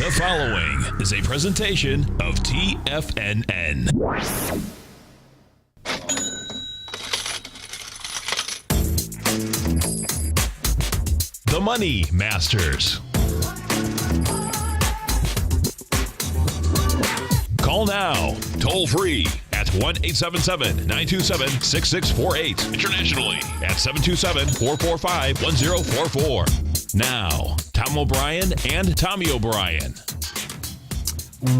The following is a presentation of TFNN. The Money Masters. Call now, toll free at 1-877-927-6648. Internationally at 727-445-1044. Now, Tom O'Brien and Tommy O'Brien.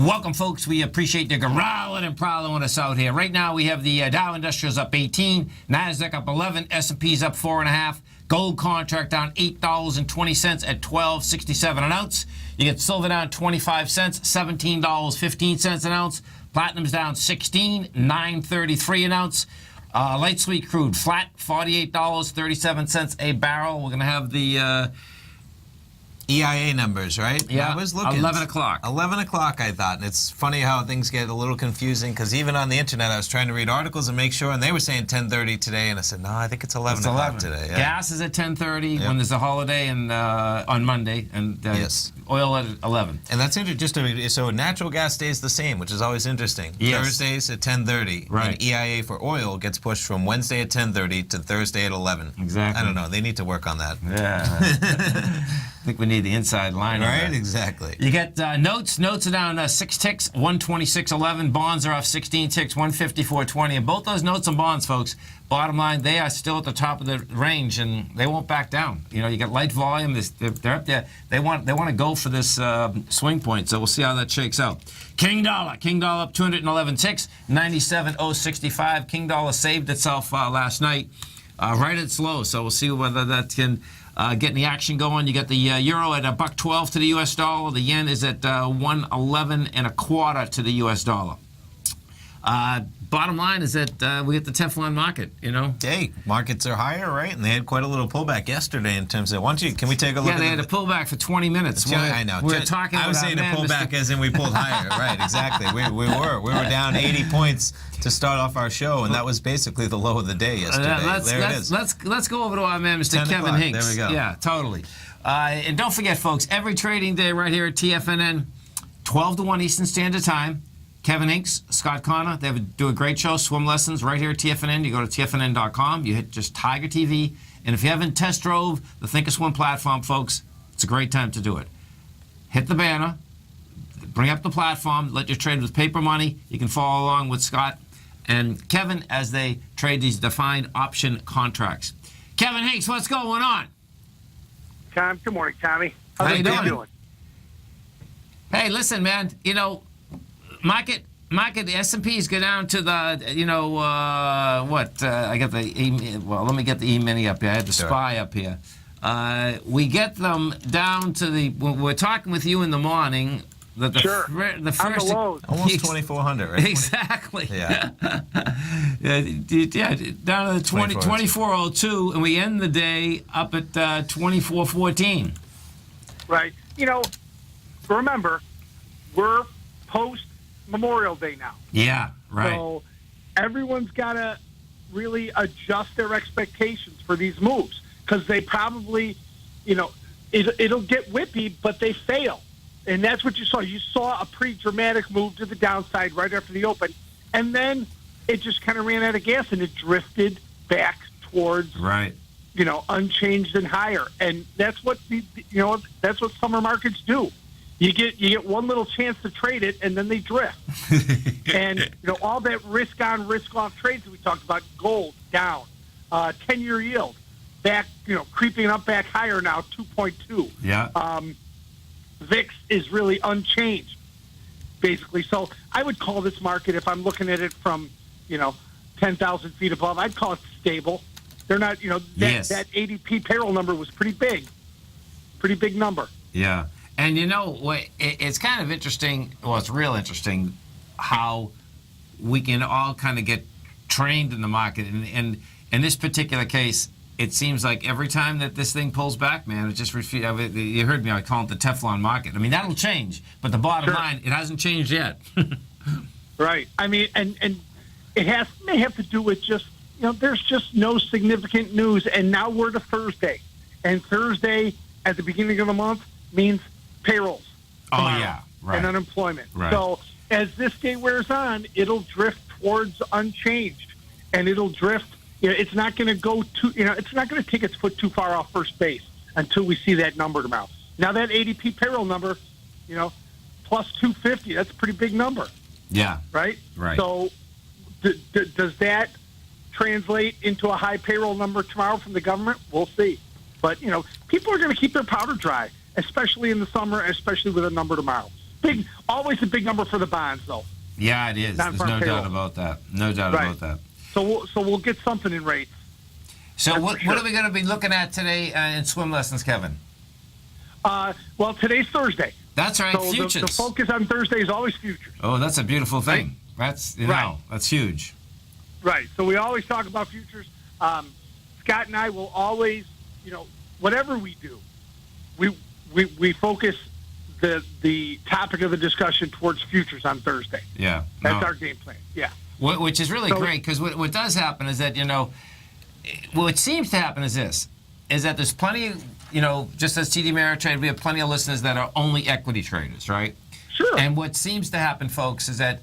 Welcome, folks. We appreciate you growling and prowling with us out here. Right now, we have the Dow Industrials up 18, NASDAQ up 11, S&P's up 4.5, gold contract down $8.20 at $12.67 an ounce. You get silver down 25 cents, $17.15 an ounce. Platinum's down 16, $9.33 an ounce. Light sweet crude flat, $48.37 a barrel. We're going to have the EIA numbers, right? Yeah, I was looking. 11 o'clock. 11 o'clock, I thought. And it's funny how things get a little confusing, because even on the internet, I was trying to read articles and make sure, and they were saying 10:30 today, and I said, no, I think it's 11 o'clock today. Yeah. Gas is at 10:30 when there's a holiday and on Monday, and yes. Oil at 11. And that's interesting. So natural gas stays the same, which is always interesting. Yes. Thursdays at 10:30. Right. And EIA for oil gets pushed from Wednesday at 10:30 to Thursday at 11. Exactly. I don't know. They need to work on that. Yeah. I think we need the inside line. Right, exactly. You get notes. Notes are down 6 ticks, 126.11. Bonds are off 16 ticks, 154.20. And both those notes and bonds, folks, bottom line, they are still at the top of the range, and they won't back down. You know, you get light volume. They're up there. They want to go for this swing point. So we'll see how that shakes out. King dollar up 211 ticks, 97.065. King dollar saved itself last night, right at its low. So we'll see whether that can getting the action going. You got the euro at $1.12 to the U.S. dollar. The yen is at 111.25 to the U.S. dollar. Bottom line is that we get the Teflon market, you know. Hey, markets are higher, right? And they had quite a little pullback yesterday in terms of, can we take a look at they had a pullback for 20 minutes. I know. We're talking I was saying a pullback as in we pulled higher. Right, exactly. We were down 80 points to start off our show, and that was basically the low of the day yesterday. Let's go over to our man, Mr. Kevin Hinks. There we go. Yeah, totally. And don't forget, folks, every trading day right here at TFNN, 12 to 1 Eastern Standard Time. Kevin Hinks, Scott Connor, they do a great show, swim lessons right here at TFNN. You go to TFNN.com, you hit just Tiger TV, and if you haven't test drove the Thinkorswim platform, folks, it's a great time to do it. Hit the banner, bring up the platform, let you trade with paper money. You can follow along with Scott and Kevin as they trade these defined option contracts. Kevin Hinks, what's going on? Tom, good morning, Tommy. How you doing? Hey, listen, man, you know, Market, the S&Ps go down to the, I got the, let me get the E-mini up here. I had the SPY up here. We get them down to we're talking with you in the morning. The first, lows. Almost 2,400, right? Exactly. Yeah. Down to the 2402, and we end the day up at 2414. Right. You know, remember, we're post Memorial Day now. Yeah, right. So everyone's got to really adjust their expectations for these moves, because they probably, it'll get whippy, but they fail. And that's what you saw. You saw a pretty dramatic move to the downside right after the open, and then it just kind of ran out of gas and it drifted back towards unchanged and higher. And that's what that's what summer markets do. You get one little chance to trade it, and then they drift. And all that risk on, risk off trades that we talked about. Gold down, 10-year yield back, creeping up back higher now, 2.2. Yeah. VIX is really unchanged, basically. So I would call this market, if I'm looking at it from 10,000 feet above, I'd call it stable. They're not, that ADP payroll number was pretty big number. Yeah. And it's kind of interesting, well, it's real interesting how we can all kind of get trained in the market. And in this particular case, it seems like every time that this thing pulls back, man, it just refuses. You heard me, I call it the Teflon market. I mean, that'll change, but the bottom line, it hasn't changed yet. Right. I mean, and it may have to do with just, there's just no significant news. And now we're to Thursday. And Thursday at the beginning of the month means payrolls. tomorrow yeah, right. and unemployment. Right. So as this day wears on, it'll drift towards unchanged, and it'll drift. It's not going to go too. It's not going to take its foot too far off first base until we see that number tomorrow. Now that ADP payroll number, plus 250. That's a pretty big number. Yeah. Right. Right. So does that translate into a high payroll number tomorrow from the government? We'll see. But, people are going to keep their powder dry, especially in the summer, especially with a number tomorrow. Always a big number for the bonds, though. Yeah, it is. There's no doubt about that. No doubt about that. So we'll get something in rates. So what are we going to be looking at today in swim lessons, Kevin? Well, today's Thursday. That's right, so futures. The focus on Thursday is always futures. Oh, that's a beautiful thing. Right? That's huge. Right. So we always talk about futures. Scott and I will always, whatever we do, we focus the topic of the discussion towards futures on Thursday. Yeah. That's our game plan. Yeah. Which is really great, because what does happen is that, what seems to happen is this, is that there's plenty, just as TD Ameritrade, we have plenty of listeners that are only equity traders, right? Sure. And what seems to happen, folks, is that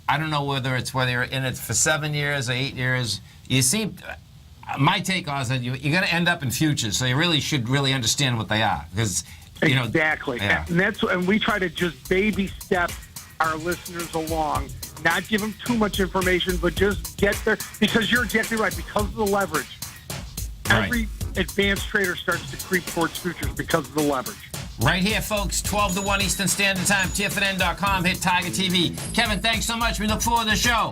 I don't know whether you're in it for 7 years or 8 years. My take on is that you're going to end up in futures, so you really should understand what they are, because exactly. Yeah. And we try to just baby step our listeners along, not give them too much information, but just get there, because you're exactly right. Because of the leverage, every advanced trader starts to creep towards futures because of the leverage. Right here, folks, 12 to 1 Eastern Standard Time, TFNN.com, hit Tiger TV. Kevin, thanks so much. We look forward to the show.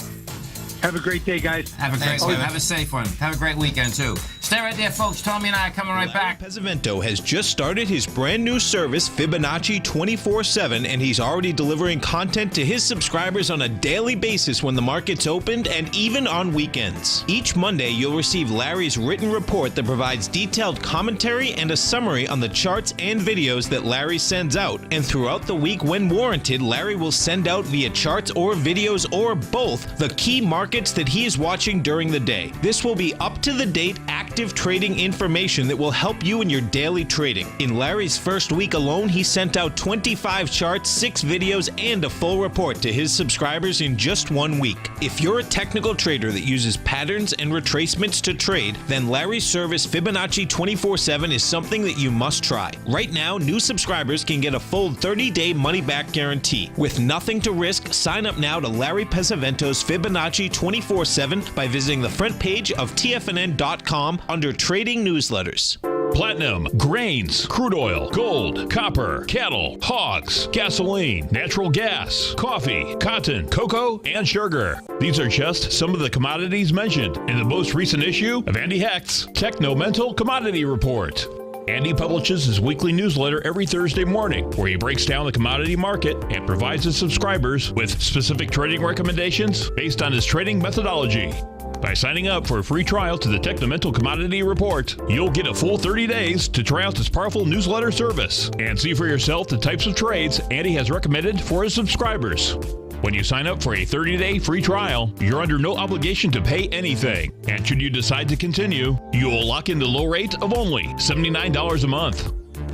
Have a great day, guys. Have a great one. Have a safe one. Have a great weekend, too. Stay right there, folks. Tommy and I are coming right back. Larry Pesavento has just started his brand new service, Fibonacci 24/7, and he's already delivering content to his subscribers on a daily basis when the market's opened and even on weekends. Each Monday, you'll receive Larry's written report that provides detailed commentary and a summary on the charts and videos that Larry sends out. And throughout the week, when warranted, Larry will send out via charts or videos or both the key markets that he is watching during the day. This will be up-to-the-date, active trading information that will help you in your daily trading. In Larry's first week alone, he sent out 25 charts, 6 videos, and a full report to his subscribers in just 1 week. If you're a technical trader that uses patterns and retracements to trade, then Larry's service Fibonacci 24/7 is something that you must try. Right now, new subscribers can get a full 30-day money-back guarantee. With nothing to risk, sign up now to Larry Pesavento's Fibonacci 24/7 by visiting the front page of TFNN.com under Trading Newsletters. Platinum, grains, crude oil, gold, copper, cattle, hogs, gasoline, natural gas, coffee, cotton, cocoa, and sugar. These are just some of the commodities mentioned in the most recent issue of Andy Hecht's Technomental Commodity Report. Andy publishes his weekly newsletter every Thursday morning, where he breaks down the commodity market and provides his subscribers with specific trading recommendations based on his trading methodology. By signing up for a free trial to the Technomental Commodity Report, you'll get a full 30 days to try out this powerful newsletter service and see for yourself the types of trades Andy has recommended for his subscribers. When you sign up for a 30-day free trial, you're under no obligation to pay anything. And should you decide to continue, you will lock in the low rate of only $79 a month.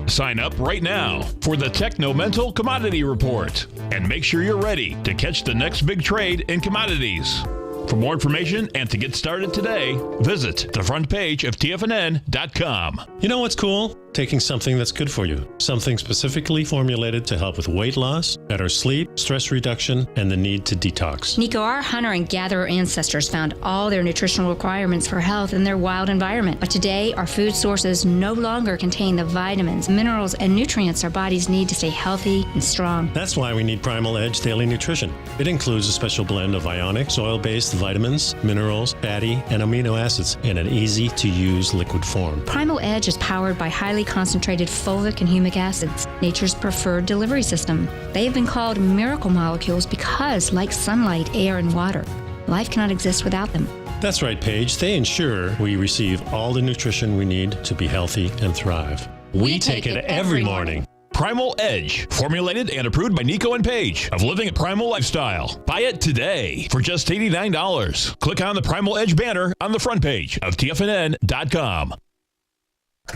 Sign up right now for the Technomental Commodity Report and make sure you're ready to catch the next big trade in commodities. For more information and to get started today, visit the front page of TFNN.com. You know what's cool? Taking something that's good for you. Something specifically formulated to help with weight loss, better sleep, stress reduction, and the need to detox. Nico, our hunter and gatherer ancestors found all their nutritional requirements for health in their wild environment. But today, our food sources no longer contain the vitamins, minerals, and nutrients our bodies need to stay healthy and strong. That's why we need Primal Edge Daily Nutrition. It includes a special blend of ionic, soil-based vitamins, minerals, fatty, and amino acids in an easy-to-use liquid form. Primal Edge is powered by highly concentrated fulvic and humic acids, nature's preferred delivery system. They have been called miracle molecules because, like sunlight, air, and water, life cannot exist without them. That's right, Paige. They ensure we receive all the nutrition we need to be healthy and thrive. We take it every morning. Primal Edge, formulated and approved by Nico and Paige of Living a Primal Lifestyle. Buy it today for just $89. Click on the Primal Edge banner on the front page of TFNN.com.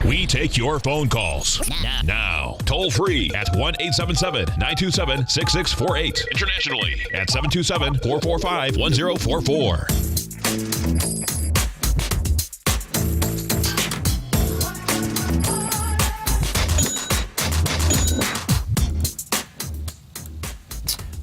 We take your phone calls now. Toll free at 1-877-927-6648. Internationally at 727-445-1044.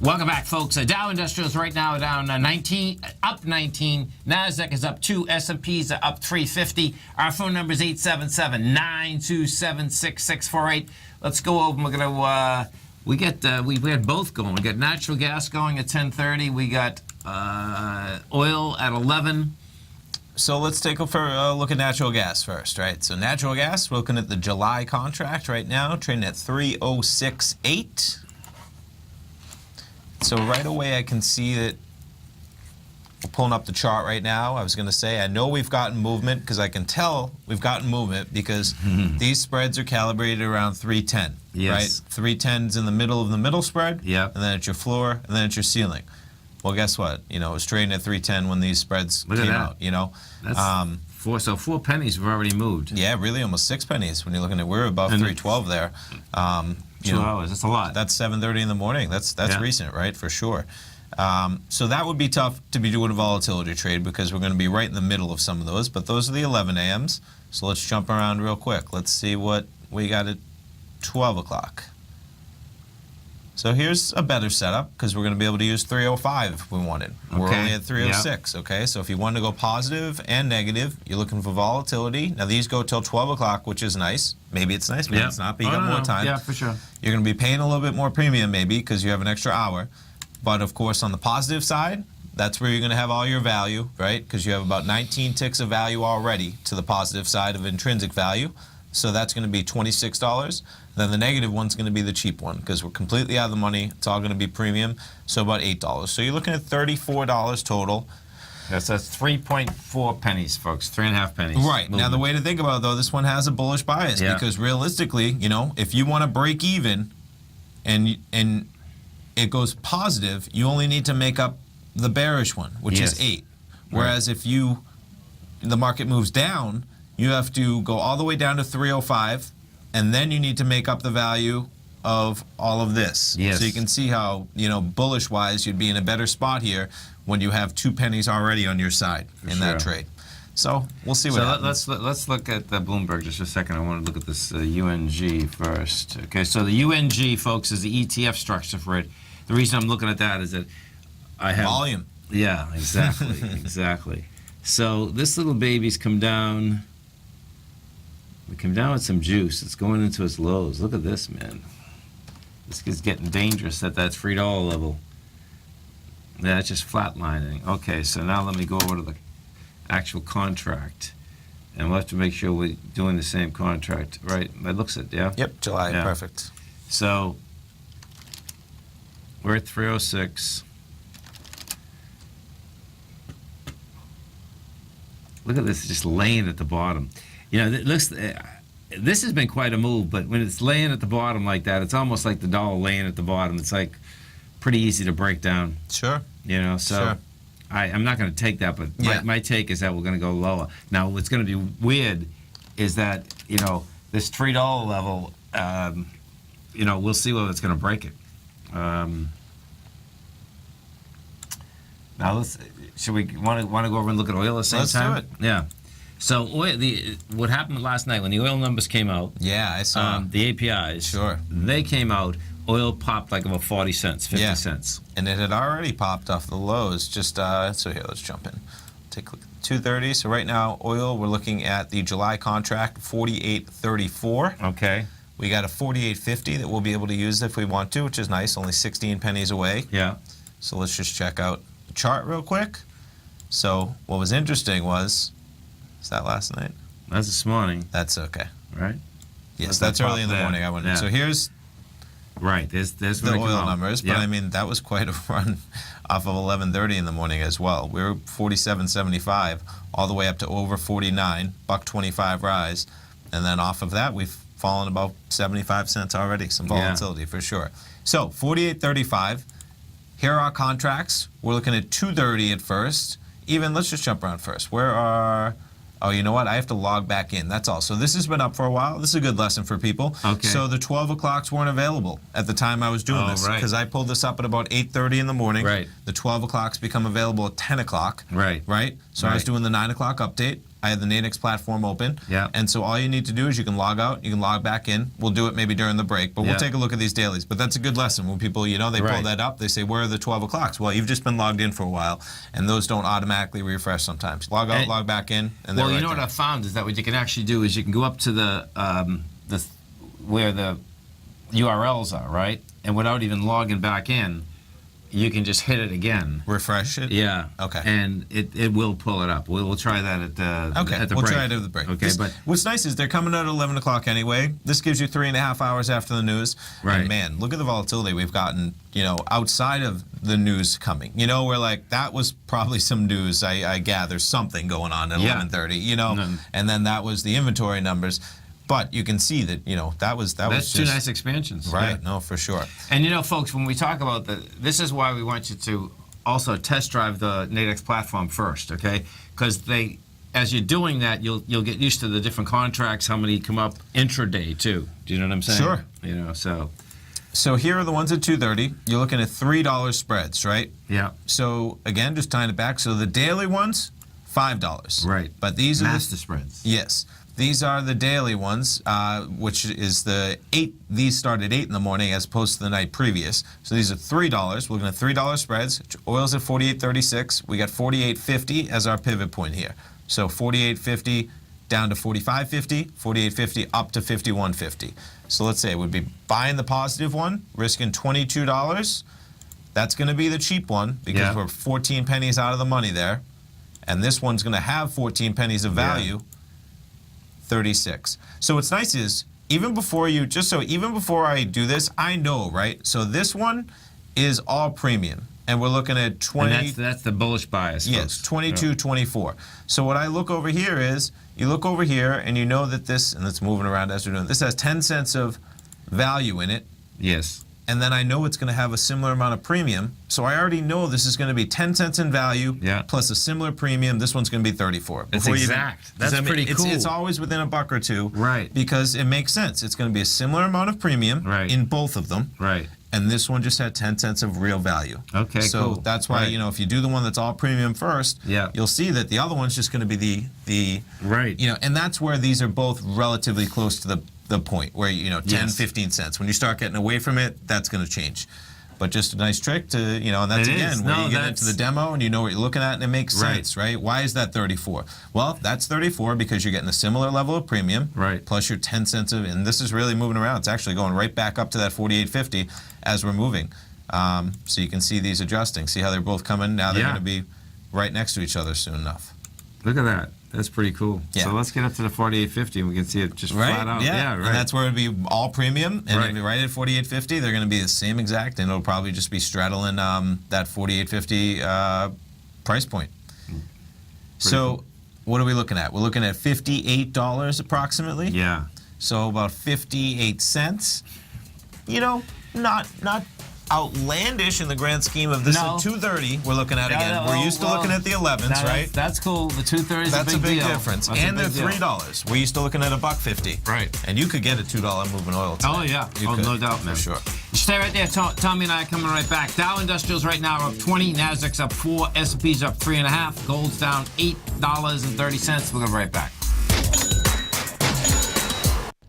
Welcome back, folks. Dow Industrials right now down 19, up 19. NASDAQ is up 2. S&Ps are up 350. Our phone number is 877-927-6648. Let's go over. We're gonna we had both going. We got natural gas going at 10:30. We got oil at 11. So let's take a look at natural gas first, right? So natural gas, we're looking at the July contract right now, trading at 306.8. So right away I can see that we're pulling up the chart right now. I was going to say I know we've gotten movement because I can tell we've gotten movement because these spreads are calibrated around 310, right? 310's in the middle of the middle spread, and then it's your floor, and then it's your ceiling. Well, guess what? You know, it was trading at 310 when these spreads came out, you know. That's 4 pennies have already moved. Yeah, really almost 6 pennies when you're looking at, we're above 312 there. 2 hours, that's a lot. That's 7:30 in the morning. That's recent, right? For sure. So that would be tough to be doing a volatility trade because we're going to be right in the middle of some of those. But those are the 11 a.m.s. So let's jump around real quick. Let's see what we got at 12 o'clock. So here's a better setup because we're going to be able to use 305 if we wanted. We're only at 306, okay? So if you want to go positive and negative, you're looking for volatility. Now these go till 12 o'clock, which is nice. Maybe it's nice, maybe it's not, but you got more time. Yeah, for sure. You're going to be paying a little bit more premium maybe because you have an extra hour. But of course on the positive side, that's where you're going to have all your value, right? Because you have about 19 ticks of value already to the positive side of intrinsic value. So that's going to be $26. Then the negative one's going to be the cheap one because we're completely out of the money. It's all going to be premium, so about $8. So you're looking at $34 total. That's 3.4 pennies, folks. 3.5 pennies. Right. Movement. Now the way to think about it, though, this one has a bullish bias because realistically, you know, if you want to break even and it goes positive, you only need to make up the bearish one, which is 8. Whereas if the market moves down, you have to go all the way down to 305, and then you need to make up the value of all of this. Yes. So you can see how, you know, bullish-wise, you'd be in a better spot here when you have 2 pennies already on your side in that trade. So we'll see what happens. Let's look at the Bloomberg just a second. I want to look at this UNG first. Okay, so the UNG, folks, is the ETF structure for it. The reason I'm looking at that is that I have volume. Yeah, exactly, exactly. So this little baby's come down. We come down with some juice. It's going into its lows. Look at this, man. This is getting dangerous at that $3 level. Yeah, it's just flatlining. Okay, so now let me go over to the actual contract. And we'll have to make sure we're doing the same contract, right? That looks it, yeah? Yep, July, perfect. So we're at 306. Look at this, just laying at the bottom. You know, it looks, this has been quite a move, but when it's laying at the bottom like that, it's almost like the dollar laying at the bottom. It's like pretty easy to break down. Sure. You know, so I'm not going to take that, but my take is that we're going to go lower. Now, what's going to be weird is that, you know, this $3 level, you know, we'll see whether it's going to break it. Now, should we want to go over and look at oil at the same time? Let's do it. Yeah. So what happened last night when the oil numbers came out? Yeah, I saw the APIs. Sure. They came out. Oil popped like about 40 cents, 50 cents. And it had already popped off the lows. Just so here, let's jump in. Take a look at 230. So right now, oil, we're looking at the July contract, 48.34. Okay. We got a 48.50 that we'll be able to use if we want to, which is nice. Only 16 pennies away. Yeah. So let's just check out the chart real quick. So what was interesting was that last night? That's this morning. That's okay. Right? Yes, that's early in the morning. I wouldn't. Yeah. So here's there's the oil numbers, but I mean that was quite a run off of 11:30 in the morning as well. We were 47.75 all the way up to over 49, $1.25 rise, and then off of that we've fallen about 75 cents already. Some volatility for sure. So 48.35. Here are our contracts. We're looking at 230 at first. Even let's just jump around first. Where are oh, you know what? I have to log back in. That's all. So this has been up for a while. This is a good lesson for people. Okay. So the 12 o'clocks weren't available at the time I was doing this because I pulled this up at about 8:30 in the morning. Right. The 12 o'clocks become available at 10 o'clock. Right. Right? So I was doing the 9 o'clock update. I had the Nadex platform open. Yeah. And so all you need to do is you can log out, you can log back in. We'll do it maybe during the break, but we'll take a look at these dailies. But that's a good lesson when people, they pull that up, they say, where are the 12 o'clocks? Well, you've just been logged in for a while, and those don't automatically refresh sometimes. Log out, log back in, and they're well, right you know there. what I found is that what you can actually do is you can go up to the where the URLs are, right? And without even logging back in, you can just hit it again. Refresh it? Yeah. Okay. And it will pull it up. We'll try that at the break. We'll try it at the break. Okay, but what's nice is they're coming out at 11 o'clock anyway. This gives you 3.5 hours after the news. Right. And man, look at the volatility we've gotten, outside of the news coming. We're like, that was probably some news, I gather, something going on at 11:30, and then that was the inventory numbers. But you can see that, that was that's just, two nice expansions. Right, Yeah. no, for sure. And folks, when we talk about this is why we want you to also test drive the Nadex platform first, okay? Because as you're doing that, you'll get used to the different contracts, how many come up intraday too. Do you know what I'm saying? Sure. So here are the ones at 2:30. You're looking at $3 spreads, right? Yeah. So again, just tying it back. So the daily ones, $5. Right. But these are master spreads. Yes. These are the daily ones, which is the 8. These start at 8 in the morning as opposed to the night previous. So these are $3. We're looking at $3 spreads. Oil's at 48.36. We got 48.50 as our pivot point here. So 48.50 down to 45.50, 48.50 up to 51.50. So let's say it would be buying the positive one, risking $22. That's going to be the cheap one because we're 14 pennies out of the money there. And this one's going to have 14 pennies of value. 36. So what's nice is even before I do this, I know, right? So this one is all premium, and we're looking at 20. And that's the bullish bias. Yes, folks. 22.24. So what I look over here is you look over here, and you know that this, and it's moving around as we're doing. This has 10 cents of value in it. Yes. And then I know it's going to have a similar amount of premium. So I already know this is going to be 10 cents in value plus a similar premium. This one's going to be 34. That's exact. That's pretty cool. It's always within a buck or two. Right. Because it makes sense. It's going to be a similar amount of premium in both of them. Right. And this one just had 10 cents of real value. Okay, so cool. that's why, if you do the one that's all premium first, you'll see that the other one's just going to be the right. And that's where these are both relatively close to the point where 10, 15 cents. When you start getting away from it, that's going to change. But just a nice trick to, and that's where you get into the demo and you know what you're looking at and it makes sense, right? Why is that 34? Well, that's 34 because you're getting a similar level of premium, plus your 10 cents of, and this is really moving around. It's actually going right back up to that 48.50 as we're moving. So you can see these adjusting. See how they're both coming? Now they're going to be right next to each other soon enough. Look at that. That's pretty cool. Yeah. So let's get up to the 48.50 and we can see it just flat out. Yeah, right. And that's where it'd be all premium. And it'd be right at 48.50. They're going to be the same exact, and it'll probably just be straddling that 48.50 price point. So what are we looking at? We're looking at $58 approximately. Yeah. So about 58 cents. Not outlandish in the grand scheme of this. At 2:30 we're looking at again. We're used to looking at the 11s, right? That's cool. The 230 is that's a big deal. Difference. And they're $3. We're used to looking at $1.50. Right. And you could get a $2 moving oil today. Oh yeah. No doubt, man. For sure. Stay right there. Tommy and I are coming right back. Dow Industrials right now are up 20. Nasdaq's up 4. S&P's up 3.5. Gold's down $8.30. We'll be right back.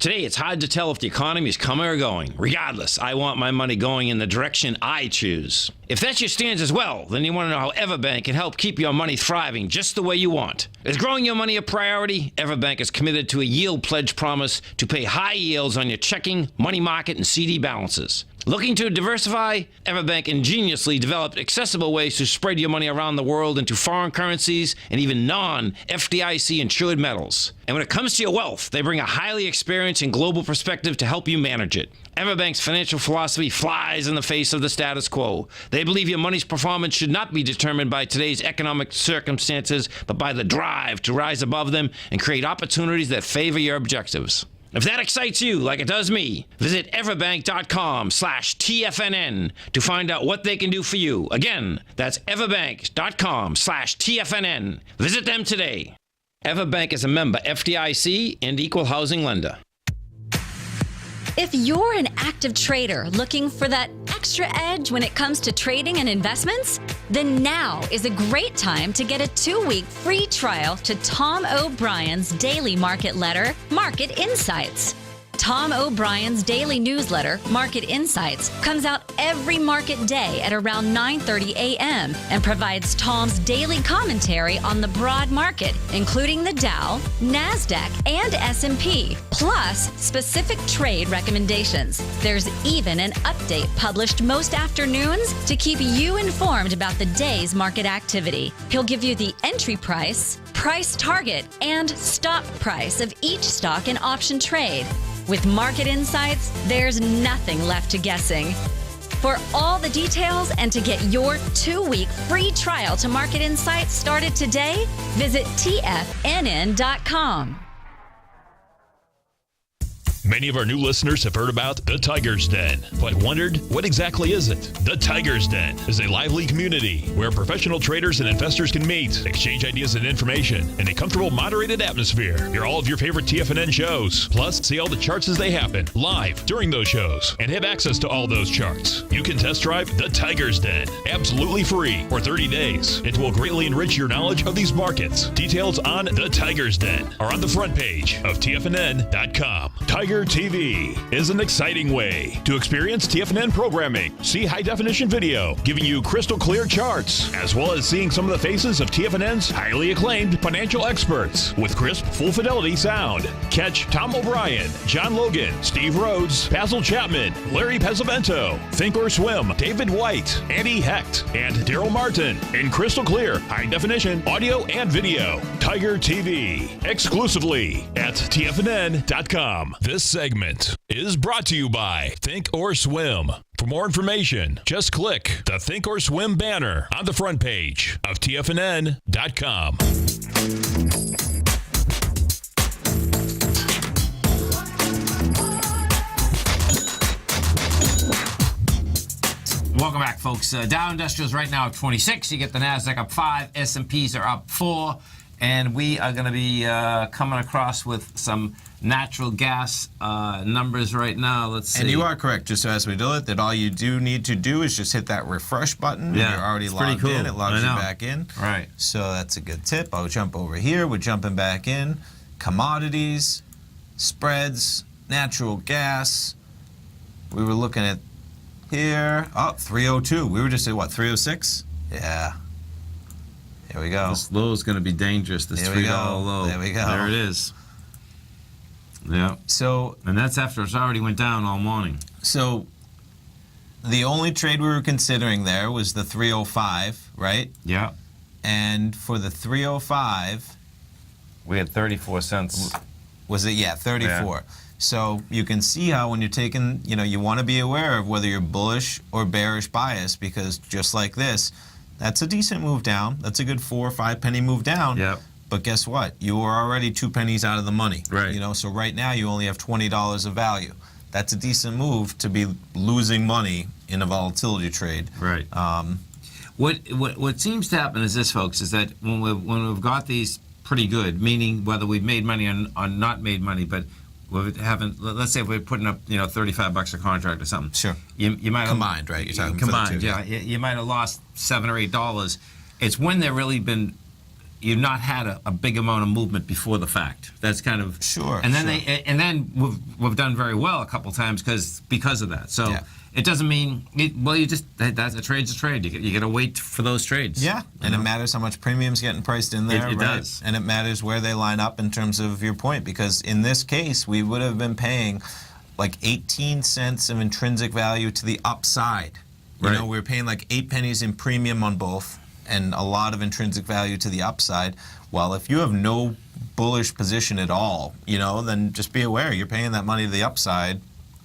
Today, it's hard to tell if the economy is coming or going. Regardless, I want my money going in the direction I choose. If that's your stance as well, then you want to know how Everbank can help keep your money thriving just the way you want. Is growing your money a priority? Everbank is committed to a yield pledge promise to pay high yields on your checking, money market, and CD balances. Looking to diversify? Everbank ingeniously developed accessible ways to spread your money around the world into foreign currencies and even non-FDIC insured metals. And when it comes to your wealth, they bring a highly experienced and global perspective to help you manage it. Everbank's financial philosophy flies in the face of the status quo. They believe your money's performance should not be determined by today's economic circumstances, but by the drive to rise above them and create opportunities that favor your objectives. If that excites you like it does me, visit everbank.com/TFNN to find out what they can do for you. Again, that's everbank.com/TFNN. Visit them today. EverBank is a member FDIC and equal housing lender. If you're an active trader looking for that extra edge when it comes to trading and investments, then now is a great time to get a 2-week free trial to Tom O'Brien's daily market letter, Market Insights. Tom O'Brien's daily newsletter, Market Insights, comes out every market day at around 9:30 a.m. and provides Tom's daily commentary on the broad market, including the Dow, NASDAQ, and S&P, plus specific trade recommendations. There's even an update published most afternoons to keep you informed about the day's market activity. He'll give you the entry price, price target, and stop price of each stock and option trade. With Market Insights, there's nothing left to guessing. For all the details and to get your 2-week free trial to Market Insights started today, visit TFNN.com. Many of our new listeners have heard about the Tiger's Den, but wondered, what exactly is it? The Tiger's Den is a lively community where professional traders and investors can meet, exchange ideas and information in a comfortable, moderated atmosphere. Hear all of your favorite TFNN shows, plus see all the charts as they happen live during those shows, and have access to all those charts. You can test drive the Tiger's Den absolutely free for 30 days. It will greatly enrich your knowledge of these markets. Details on the Tiger's Den are on the front page of TFNN.com. Tiger TV is an exciting way to experience TFNN programming. See high-definition video, giving you crystal clear charts, as well as seeing some of the faces of TFNN's highly acclaimed financial experts with crisp, full-fidelity sound. Catch Tom O'Brien, John Logan, Steve Rhodes, Basil Chapman, Larry Pesavento, Think or Swim, David White, Andy Hecht, and Daryl Martin in crystal clear, high-definition audio and video. Tiger TV, exclusively at TFNN.com. This segment is brought to you by Think or Swim. For more information, just click the Think or Swim banner on the front page of TFNN.com. Welcome back, folks. Dow Industrials right now at 26. You get the NASDAQ up 5. S&Ps are up 4. And we are going to be coming across with some natural gas numbers right now. Let's see. And you are correct, just as we do it, that all you do need to do is just hit that refresh button. Yeah, you're already it's pretty logged cool. in. It logs I you know. back in. Right. So that's a good tip. I'll jump over here. We're jumping back in. Commodities, spreads, natural gas. We were looking at here. Oh, 302. We were just at what, 306? Yeah. Here we go. This low is going to be dangerous. This There we $3 go. low. There we go. There it is. Yeah. So, And that's after it's already went down all morning. so the only trade we were considering there was the 305, right? Yeah. And for the 305, We had 34 cents. was it? Yeah, 34. So you can see how when you're taking, you want to be aware of whether you're bullish or bearish bias, because just like this, that's a decent move down. That's a good 4 or 5 penny move down. Yep. But guess what? You are already 2 pennies out of the money. Right. So right now you only have $20 of value. That's a decent move to be losing money in a volatility trade. Right. What seems to happen is this, folks, is that when we've got these pretty good, meaning whether we've made money or not made money, but we haven't. Let's say if we're putting up $35 a contract or something. Sure. You might have Combined, right? You're talking for the combined. two, Yeah. You might have lost $7 or $8. It's when you've not had a big amount of movement before the fact. That's kind of Sure. And then sure. then we've done very well a couple times because of that. So Yeah. it doesn't mean that's a trade's a trade. You got to wait for those trades. Yeah, and it matters how much premium's getting priced in there, It right? does. And it matters where they line up in terms of your point, because in this case, we would have been paying like 18 cents of intrinsic value to the upside. Right. We were paying like 8 pennies in premium on both, and a lot of intrinsic value to the upside. Well, if you have no bullish position at all, then just be aware you're paying that money to the upside.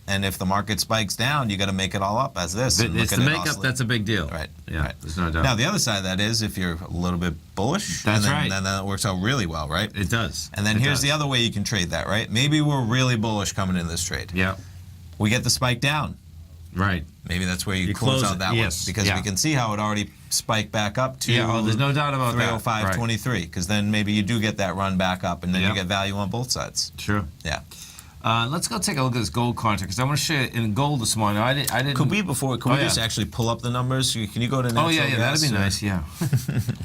And if the market spikes down, you got to make it all up as this. and It's look the at it makeup oscillate. that's a big deal. Right. Yeah. Right. There's no doubt. Now, the other side of that is if you're a little bit bullish, That's and right. then that works out really well, right? It does. And then It here's does. the other way you can trade that, right? Maybe we're really bullish coming into this trade. Yeah. We get the spike down. Right. Maybe that's where you close close out it, that yes, one. Because yeah. we can see how it already spiked back up to there's no doubt about that. 305.23. Because then maybe you do get that run back up, and then you get value on both sides. Sure. Yeah. Let's go take a look at this gold contract, because I want to show you in gold this morning. I didn't. Could we just actually pull up the numbers? Can you go to natural gas? That'd be nice. Yeah.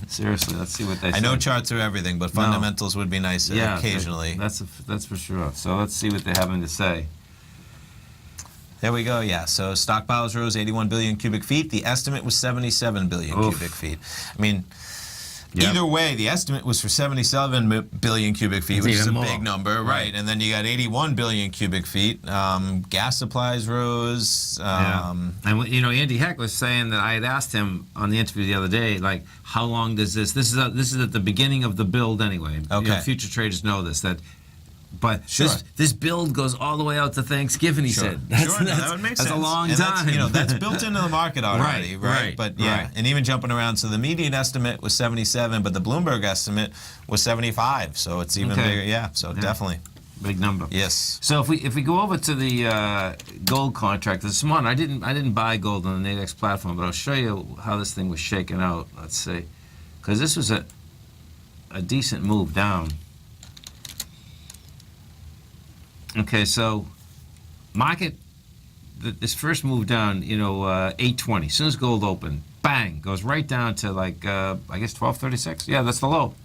Seriously, let's see what they say. I know charts are everything, but fundamentals would be nice occasionally. That's for sure. So let's see what they're having to say. There we go. Yeah. So stockpiles rose 81 billion cubic feet. The estimate was 77 billion cubic feet. I mean. Yep. Either way, the estimate was for 77 billion cubic feet, which is a big number, right? And then you got 81 billion cubic feet. Gas supplies rose. And Andy Heck was saying that I had asked him on the interview the other day, like, how long does this is at the beginning of the build anyway. Okay. Future traders know this, but this build goes all the way out to Thanksgiving, he said. That would make sense. That's a long time. That's built into the market already, right? But and even jumping around, so the median estimate was 77, but the Bloomberg estimate was 75, so it's even bigger. Yeah, so definitely. Big number. Yes. So if we go over to the gold contract this morning, I didn't buy gold on the Nadex platform, but I'll show you how this thing was shaken out. Let's see, because this was a decent move down. Okay, so market, this first move down, 820. As soon as gold opened, bang, goes right down to I guess 1236. Yeah, that's the low.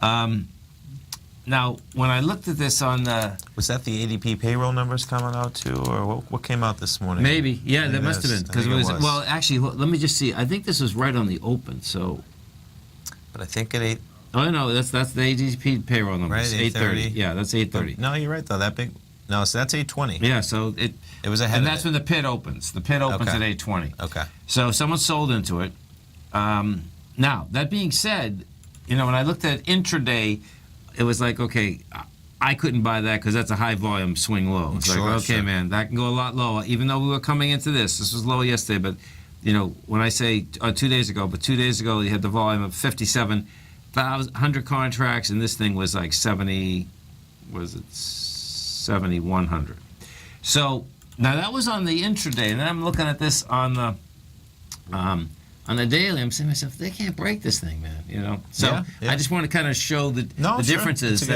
Now, when I looked at this on the... Was that the ADP payroll numbers coming out too, or what came out this morning? Maybe, yeah, that must have been. Because it was, well, actually, let me just see. I think this was right on the open, so... But I think at 8... Oh, no, that's the ADP payroll numbers. Right, 830. Yeah, that's 830. No, you're right, though. That big... No, so that's 820. Yeah, so it was ahead. And that's when the pit opens. The pit opens at 820. Okay. So someone sold into it. Now, that being said, when I looked at intraday, it was like, okay, I couldn't buy that because that's a high volume swing low. It's like, okay, man, that can go a lot lower. Even though we were coming into this was low yesterday, but when I say 2 days ago, you had the volume of 57,100 contracts, and this thing was like 7,100. So now that was on the intraday, and then I'm looking at this on the daily. I'm saying to myself, they can't break this thing, man. So I just want to kind of show the differences.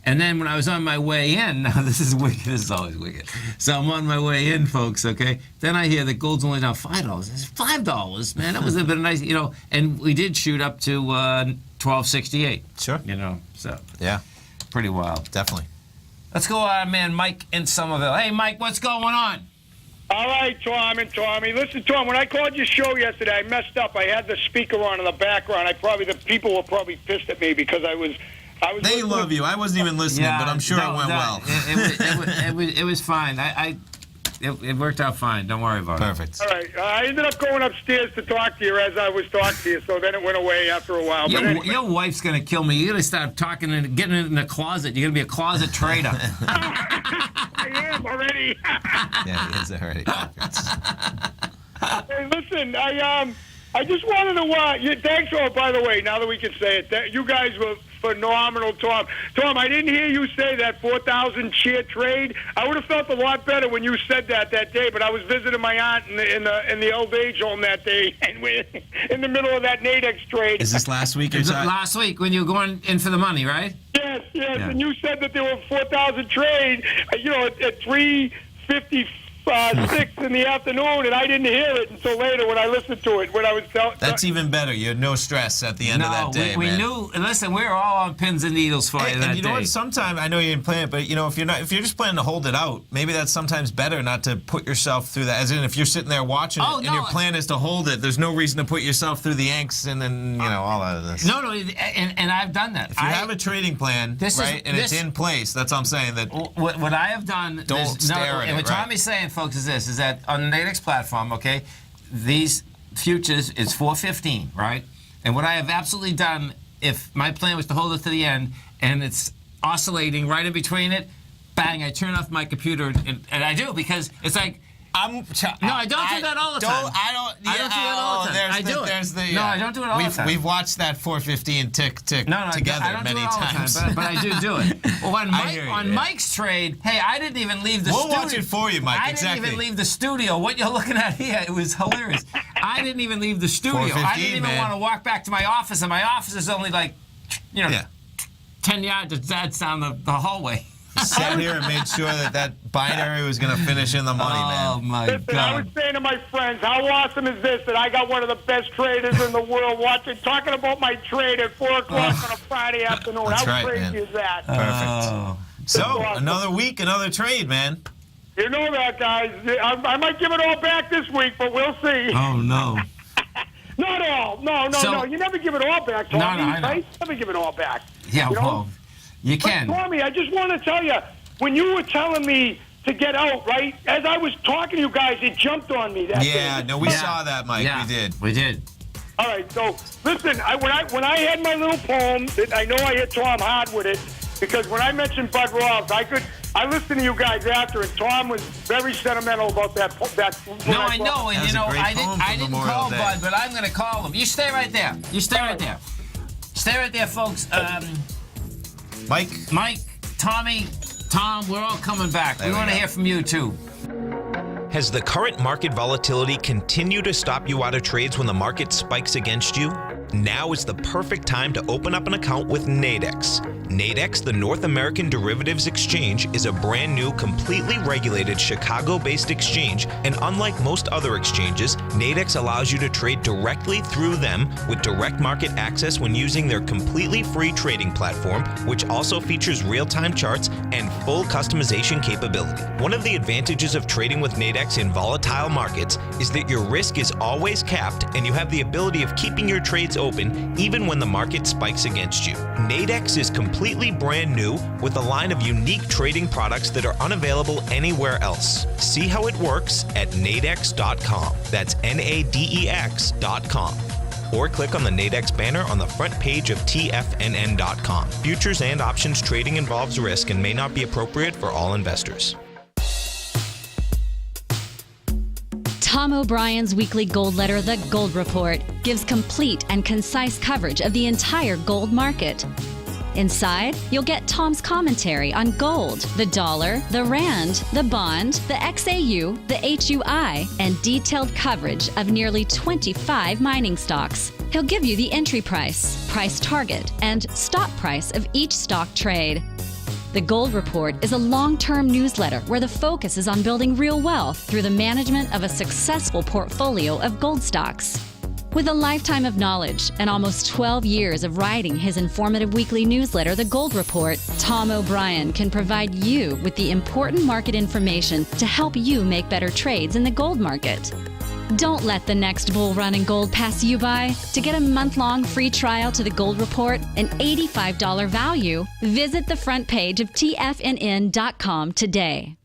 And then when I was on my way in, now this is wicked. This is always wicked. So I'm on my way in, folks. Okay. Then I hear that gold's only down $5. It's $5, man. That was a bit nice, And we did shoot up to 1268. Sure. So yeah, pretty wild. Definitely. Let's go, our man Mike in Somerville. Hey, Mike, what's going on? All right, Tom and Tommy. Listen, Tom, when I called your show yesterday, I messed up. I had the speaker on in the background. The people were probably pissed at me because I was. They love you. I wasn't even listening, but I'm sure it went well. It was fine. It worked out fine. Don't worry about it. Perfect. All right. I ended up going upstairs to talk to you as I was talking to you, so then it went away after a while. Your wife's going to kill me. You're going to start talking and getting in the closet. You're going to be a closet trader. I am already. Yeah, he is already. Hey, listen, I just wanted to thanks for, by the way, now that we can say it, you guys were phenomenal, Tom. Tom, I didn't hear you say that 4,000 share trade. I would have felt a lot better when you said that day, but I was visiting my aunt in the old age home that day, and we're in the middle of that Nadex trade. Is this last week? Last week when you were going in for the money, right? Yes, yeah. And you said that there were 4,000 trade, at 3:56 in the afternoon, and I didn't hear it until later when I listened to it. When I was That's even better. You had no stress at the end of that day. We knew. Listen, we were all on pins and needles for you that day. And you know what? Sometimes I know you didn't plan it, but if you're just planning to hold it out, maybe that's sometimes better not to put yourself through that. As in, if you're sitting there watching it and your plan is to hold it, there's no reason to put yourself through the angst and then all of this. No, and I've done that. If you have a trading plan, it's in place, that's what I'm saying. That what I have done. Don't stare at it. And what Tommy's saying, folks, is that on the Nadex platform, okay, these futures is 415, right? And what I have absolutely done, if my plan was to hold it to the end and it's oscillating right in between it, bang, I turn off my computer, and I do, because it's like No, I don't do that all the time. I don't do that all the time. I do it. No, I don't do it all the time. We've watched that 415 tick together many times. But I do it. Well, on Mike's trade, hey, I didn't even leave the studio. We'll watch it for you, Mike. I didn't even leave the studio. What you're looking at here, it was hilarious. I didn't even leave the studio. I didn't even want to walk back to my office, and my office is only like, 10 yards down the hallway. Sat here and made sure that binary was going to finish in the money, man. Oh, my Listen, God. I was saying to my friends, how awesome is this that I got one of the best traders in the world talking about my trade at 4 o'clock on a Friday afternoon. That's how right, crazy man. is that? Perfect. So, another week, another trade, man. You know that, guys. I might give it all back this week, but we'll see. Oh, no. Not all. No. You never give it all back, Tommy. I know. Right? Never give it all back. Yeah, well, you can. But Tommy, I just want to tell you, when you were telling me to get out, right, as I was talking to you guys, it jumped on me. That day. No, we saw that, Mike. Yeah, We did. All right, so listen, when I had my little poem, I know I hit Tom hard with it, because when I mentioned Bud Ross, I listened to you guys after, and Tom was very sentimental about that. No, I know, and I didn't call Bud, but I'm going to call him. You stay right there. Stay right there, folks. Mike, Tommy, Tom, we're all coming back. We want to hear from you, too. Has the current market volatility continued to stop you out of trades when the market spikes against you? Now is the perfect time to open up an account with Nadex. Nadex, the North American Derivatives Exchange, is a brand new, completely regulated Chicago-based exchange, and unlike most other exchanges, Nadex allows you to trade directly through them with direct market access when using their completely free trading platform, which also features real-time charts and full customization capability. One of the advantages of trading with Nadex in volatile markets is that your risk is always capped and you have the ability of keeping your trades open even when the market spikes against you. Nadex is completely brand new with a line of unique trading products that are unavailable anywhere else. See how it works at nadex.com. That's NADEX.com. Or click on the Nadex banner on the front page of TFNN.com. Futures and options trading involves risk and may not be appropriate for all investors. Tom O'Brien's weekly gold letter, The Gold Report, gives complete and concise coverage of the entire gold market. Inside, you'll get Tom's commentary on gold, the dollar, the rand, the bond, the XAU, the HUI, and detailed coverage of nearly 25 mining stocks. He'll give you the entry price, price target, and stop price of each stock trade. The Gold Report is a long-term newsletter where the focus is on building real wealth through the management of a successful portfolio of gold stocks. With a lifetime of knowledge and almost 12 years of writing his informative weekly newsletter, The Gold Report, Tom O'Brien can provide you with the important market information to help you make better trades in the gold market. Don't let the next bull run in gold pass you by. To get a month-long free trial to The Gold Report, an $85 value, visit the front page of TFNN.com today.